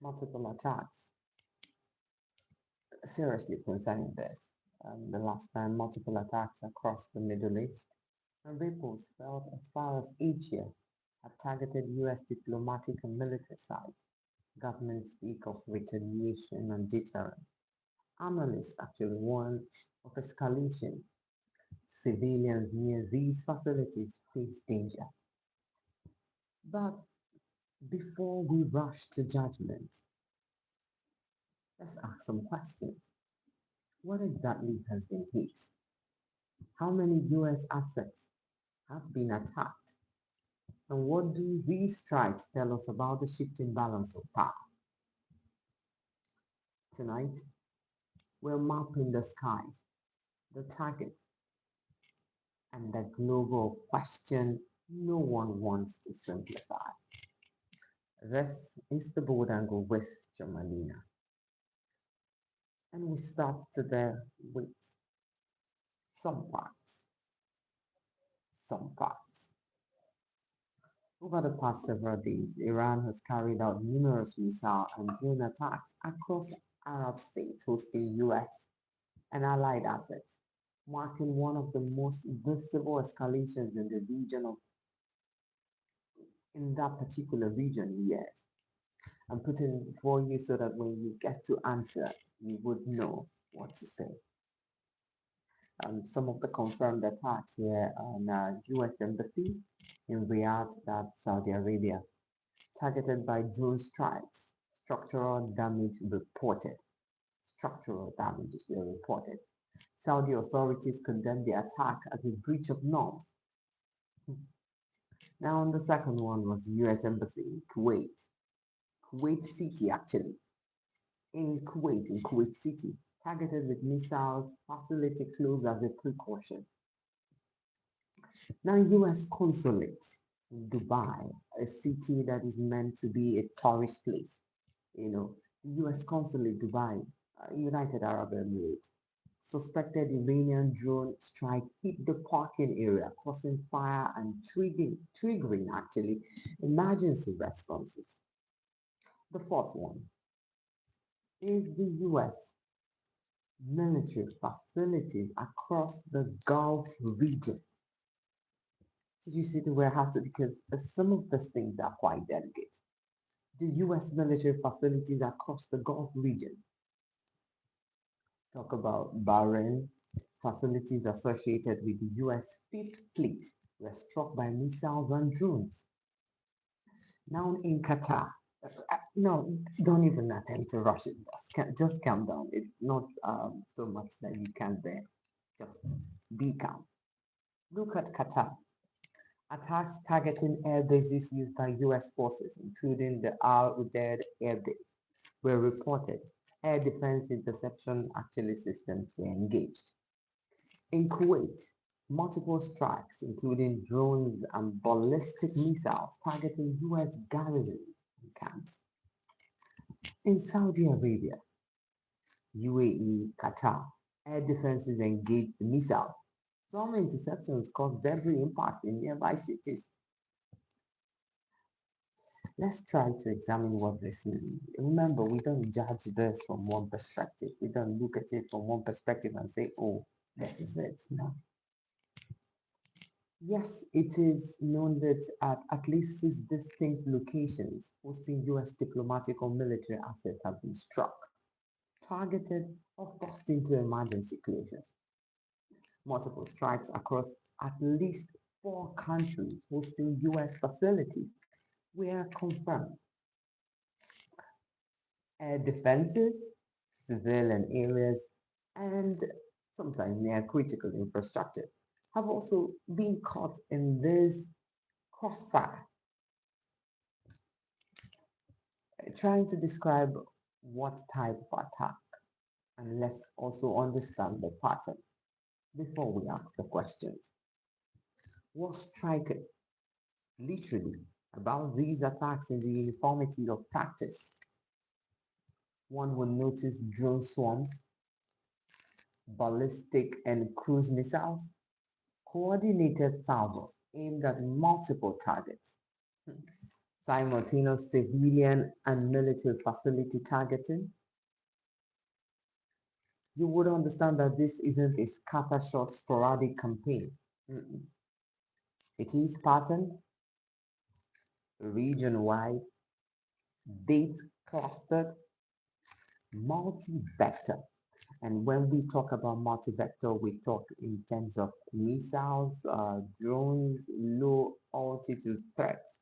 multiple attacks. Seriously concerning this, the last time multiple attacks across the Middle East and ripples felt as far as Asia have targeted US diplomatic and military sites. Governments speak of retaliation and deterrence. Analysts actually warn of escalation. Civilians near these facilities face danger. But before we rush to judgment, let's ask some questions. What exactly has been hit? How many US assets have been attacked? And what do these strikes tell us about the shifting balance of power? Tonight, we're mapping the skies, the targets, and the global question no one wants to simplify. This is the board angle with Chioma Lina. And we start today with some facts. Some facts. Over the past several days, Iran has carried out numerous missile and drone attacks across Arab states hosting US and allied assets, marking one of the most visible escalations in the region of in that particular region in years. I'm putting it for you so that when you get to answer, you would know what to say. Some of the confirmed attacks were on US embassy in Riyadh, that's Saudi Arabia, targeted by drone strikes. Structural damage reported. Structural damages were reported. Saudi authorities condemned the attack as a breach of norms. Now, on the second one was the US Embassy in Kuwait. Kuwait City, actually. In Kuwait City, targeted with missiles, facility closed as a precaution. Now, US Consulate in Dubai, a city that is meant to be a tourist place. The US Consulate Dubai, United Arab Emirates, suspected Iranian drone strike hit the parking area, causing fire and triggering actually emergency responses. The fourth one is the US military facilities across the Gulf region. Did you see the way I have to? Because some of these things are quite delicate. The US military facilities across the Gulf region. Talk about Bahrain, facilities associated with the US Fifth Fleet were struck by missiles and drones. Now in Qatar, no, don't even attempt to rush it. Just calm down. It's not so much that you can bear. Just be calm. Look at Qatar. Attacks targeting air bases used by US forces, including the Al Udeid Air Base, were reported. Air defense interception actually systems were engaged. In Kuwait, multiple strikes, including drones and ballistic missiles, targeting US garrisons and camps. In Saudi Arabia, UAE, Qatar, air defenses engaged the missiles. Some interceptions caused debris impact in nearby cities. Let's try to examine what this means. Remember, we don't judge this from one perspective. We don't look at it from one perspective and say, oh, this is it. No. Yes, it is known that at least 6 distinct locations hosting US diplomatic or military assets have been struck, targeted, or forced into emergency closures. Multiple strikes across at least 4 countries hosting US facilities were confirmed. Air defenses, civilian areas, and sometimes near critical infrastructure have also been caught in this crossfire. Trying to describe what type of attack, and let's also understand the pattern before we ask the questions. What striking, literally, about these attacks in the uniformity of tactics? One will notice drone swarms, ballistic and cruise missiles, coordinated salvos aimed at multiple targets. simultaneous civilian and military facility targeting, you would understand that this isn't a scattershot sporadic campaign. Mm-mm. It is patterned, region-wide, date clustered, multi-vector. And when we talk about multi-vector, we talk in terms of missiles, drones, low altitude threats.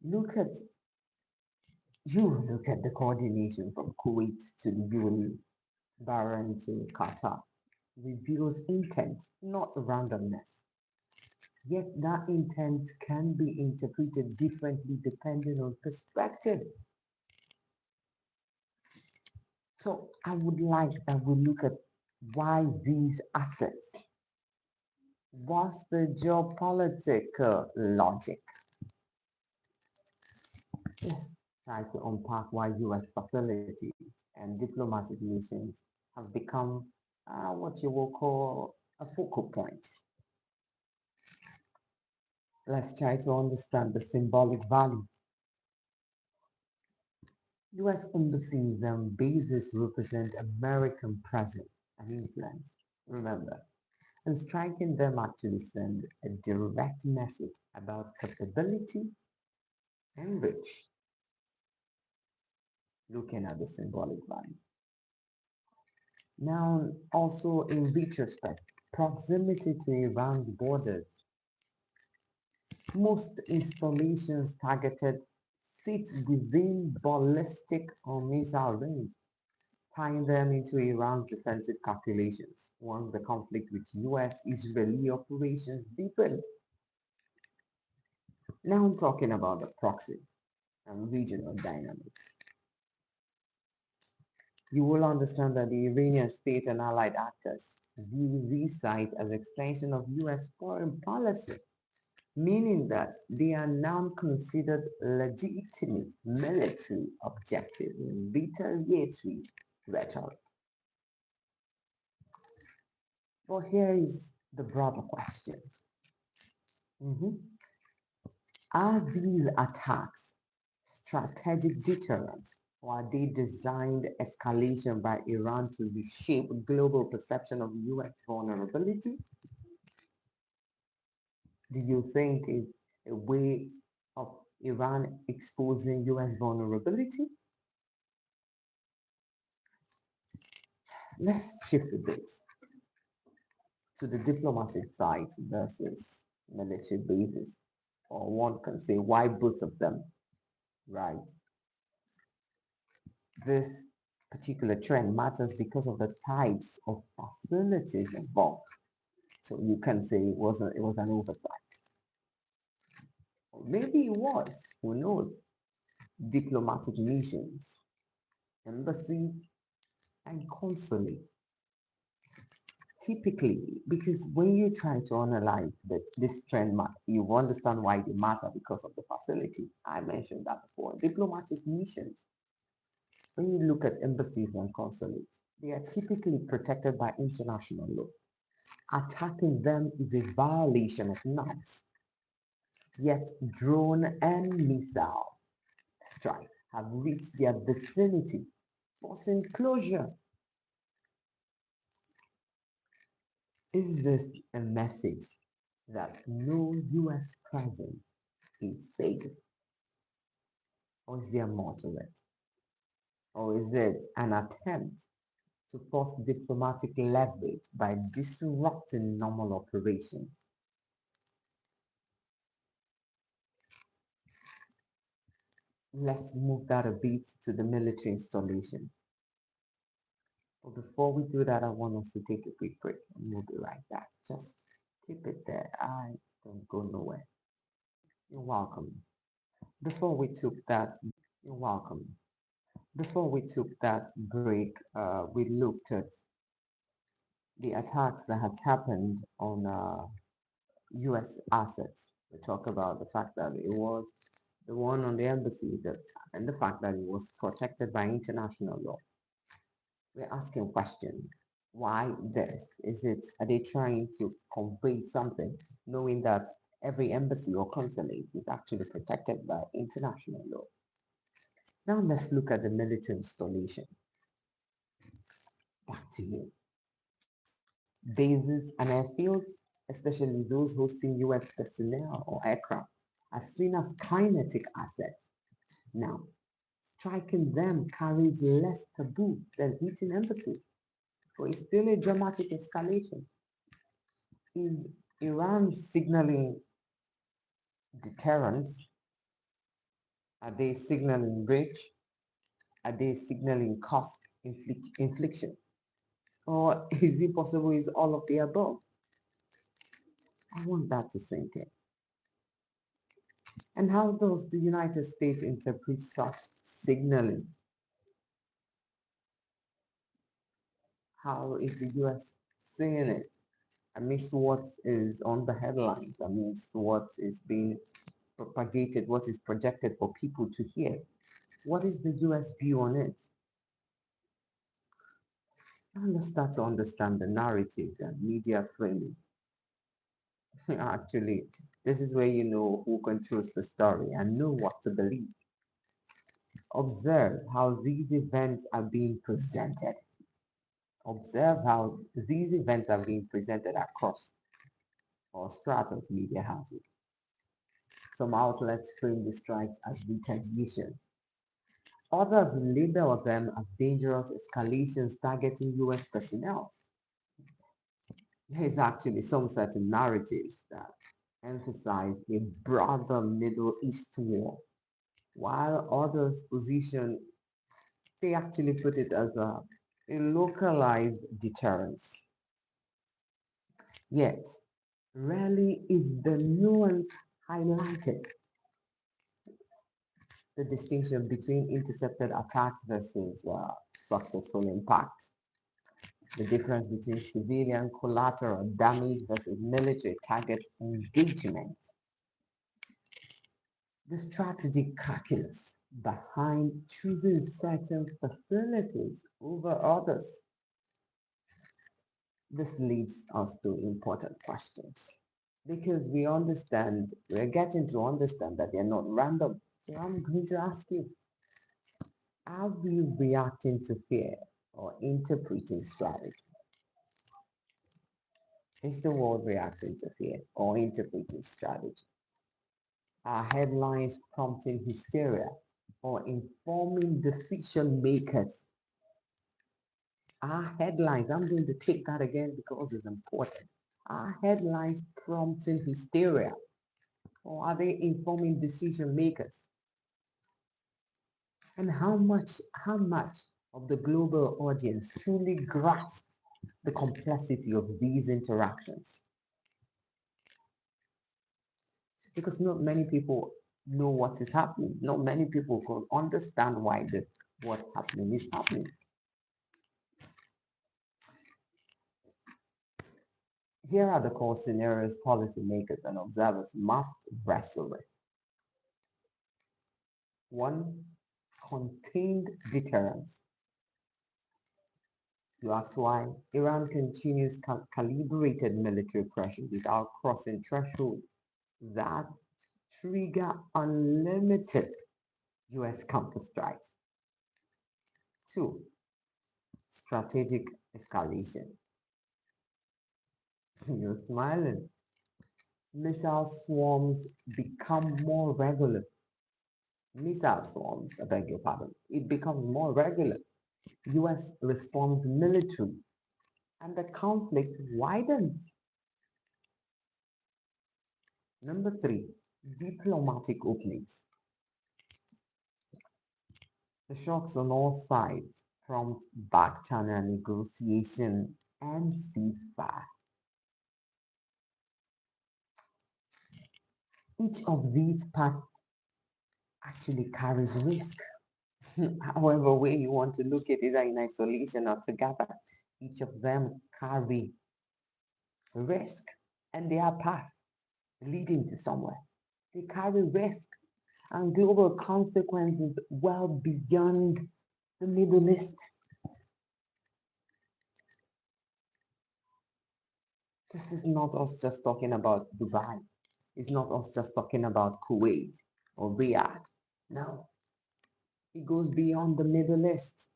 Look at look at the coordination from Kuwait to the UAE, Bahrain to Qatar. Reveals intent, not randomness. Yet that intent can be interpreted differently depending on perspective. So I would like that we look at why these assets. What's the geopolitical logic? Let's try to unpack why US facilities and diplomatic missions have become what you will call a focal point. Let's try to understand the symbolic value. US embassies and bases represent American presence and influence. Remember, and striking them actually send a direct message about capability and reach, looking at the symbolic value. Now, also in retrospect, proximity to Iran's borders. Most installations targeted sit within ballistic or missile range, tying them into Iran's defensive calculations once the conflict with US-Israeli operations deepened. Now I'm talking about the proxy and regional dynamics. You will understand that the Iranian state and allied actors view these sites as extension of US foreign policy, meaning that they are now considered legitimate military objectives in retaliatory rhetoric. But here is the broader question. Mhm. Are these attacks strategic deterrence, or are they designed escalation by Iran to reshape global perception of US vulnerability? Do you think it's a way of Iran exposing US vulnerability? Let's shift a bit to the diplomatic side versus military bases. Or one can say why both of them, right? This particular trend matters because of the types of facilities involved. So you can say it was an oversight. Or maybe it was, who knows? Diplomatic missions, embassies, and consulates. Typically, because when you try to analyze this trend, you understand why they matter because of the facility. I mentioned that before. Diplomatic missions, when you look at embassies and consulates, they are typically protected by international law. Attacking them is a violation of norms. Yet drone and missile strikes have reached their vicinity, forcing closure. Is this a message that no US presence is safe? Or is there more to it? Or is it an attempt to force diplomatic leverage by disrupting normal operations? Let's move that a bit to the military installation. But before we do that, I want us to take a quick break and we'll be right back. Just keep it there. I don't go nowhere. You're welcome. Before we took that, you're welcome. Before we took that break, we looked at the attacks that had happened on U.S. assets. We talk about the fact that it was the one on the embassy that, and the fact that it was protected by international law. We're asking questions. Why this? Are they trying to convey something, knowing that Every embassy or consulate is actually protected by international law. Now let's look at the military installation. Back to you. Bases and airfields, especially those hosting US personnel or aircraft, are seen as kinetic assets. Now, striking them carries less taboo than hitting embassies, but it's still a dramatic escalation. Is Iran signaling deterrence? Are they signaling breach? Are they signaling cost infliction? Or is it possible it's all of the above? I want that to sink in. And how does the United States interpret such signaling? How is the US seeing it amidst what is on the headlines, amidst what is being propagated, what is projected for people to hear? What is the US view on it? Now let's start to understand the narratives and media framing. Actually, this is where you know who controls the story and know what to believe. Observe how these events are being presented. Observe how these events are being presented across or strata of media houses. Some outlets frame the strikes as retaliation. Others label them as dangerous escalations targeting US personnel. There is actually some certain narratives that emphasize a broader Middle East war, while others position, they actually put it as a localized deterrence. Yet, rarely is the nuance highlighted. The distinction between intercepted attacks versus successful impact. The difference between civilian collateral damage versus military target engagement. The strategic calculus behind choosing certain facilities over others. This leads us to important questions because we're getting to understand that they're not random. So I'm going to ask you, are we reacting to fear or interpreting strategy? Is the world reacting to fear or interpreting strategy? Are headlines prompting hysteria or informing decision makers? Are headlines, I'm going to take that again because it's important. Are headlines prompting hysteria or are they informing decision makers? And how much of the global audience truly grasp the complexity of these interactions? Because not many people know what is happening. Not many people can understand why what's happening is happening. Here are the core scenarios policymakers and observers must wrestle with. One, contained deterrence. You ask why? Iran continues calibrated military pressure without crossing thresholds that trigger unlimited US counterstrikes. Two, strategic escalation. You're smiling. Missile swarms become more regular. Missile swarms, I beg your pardon. It becomes more regular. US responds militarily and the conflict widens. Number three, diplomatic openings. The shocks on all sides prompt back channel negotiation and ceasefire. Each of these paths actually carries risk. However way you want to look at it, either in isolation or together, each of them carry risk and they are paths leading to somewhere. They carry risk and global consequences well beyond the Middle East. This is not us just talking about Dubai. It's not us just talking about Kuwait or Riyadh. No, it goes beyond the Middle East.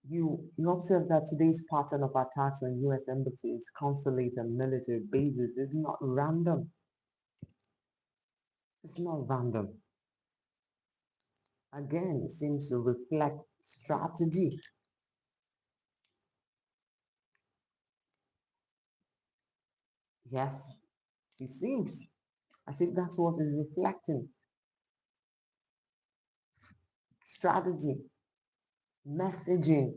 You observe that today's pattern of attacks on U.S. embassies, consulate, and military bases is not random. It's not random. Again, it seems to reflect strategy. Yes, it seems as if that's what is reflecting. Strategy, messaging,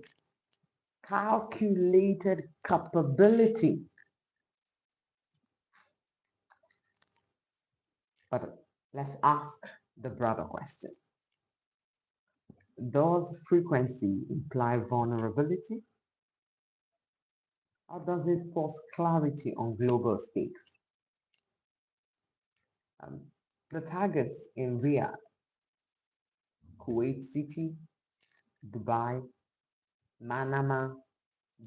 calculated capability. But let's ask the broader question. Does frequency imply vulnerability, or does it force clarity on global stakes? Um, the targets in Riyadh, Kuwait City, Dubai, Manama,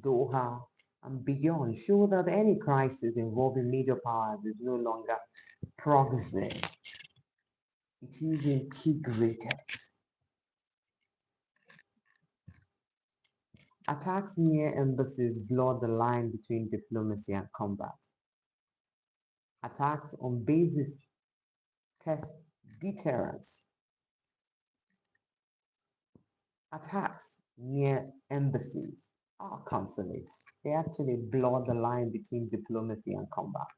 Doha, and beyond show that any crisis involving major powers is no longer proxy. It is integrated. Attacks near embassies blur the line between diplomacy and combat. Attacks on bases test deterrence. Attacks near embassies or consulates, they actually blur the line between diplomacy and combat.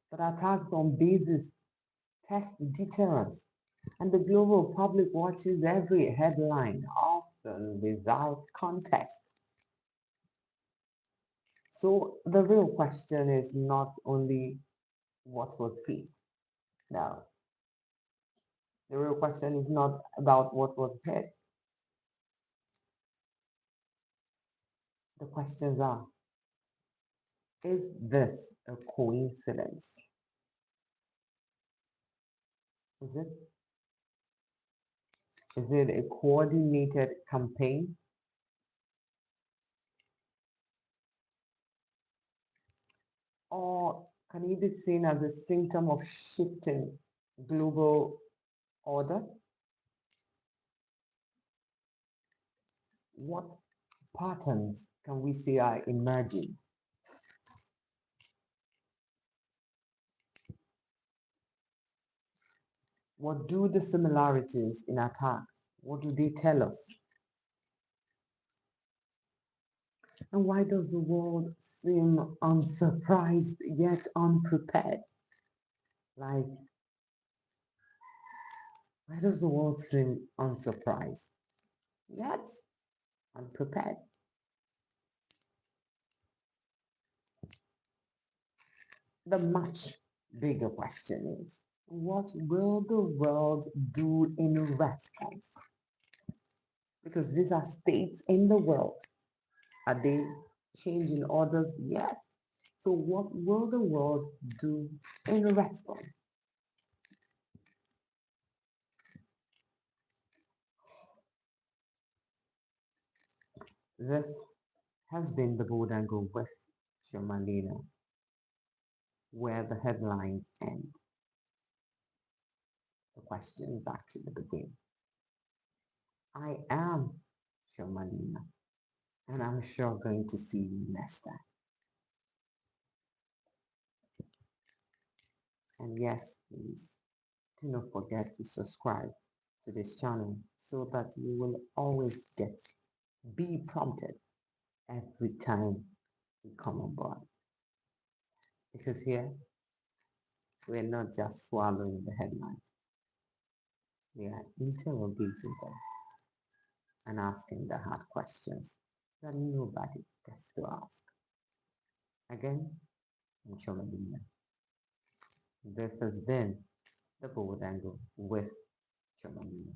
But attacks on bases test deterrence, and the global public watches every headline, often without context. So the real question is not only what was hit. No, the real question is not about what was hit. The questions are, is this a coincidence? Is it? Is it a coordinated campaign? Or can it be seen as a symptom of shifting global order? What patterns can we see are emerging? What do the similarities in attacks? What do they tell us? And why does the world seem unsurprised yet unprepared? Like, why does the world seem unsurprised yet unprepared? The much bigger question is, what will the world do in response? Because these are states in the world. Are they changing orders? Yes. So what will the world do in response? This has been the bold angle with Chioma Lina, where the headlines end. The questions actually begin. I am Chioma Lina, and I'm sure going to see you next time. And yes, please do not forget to subscribe to this channel so that you will always be prompted every time we come on board. Because here, we're not just swallowing the headlines. We are interrogating them and asking the hard questions that nobody gets to ask. Again, I'm Chioma Lina. This has been the Bold Angle with Chioma Lina.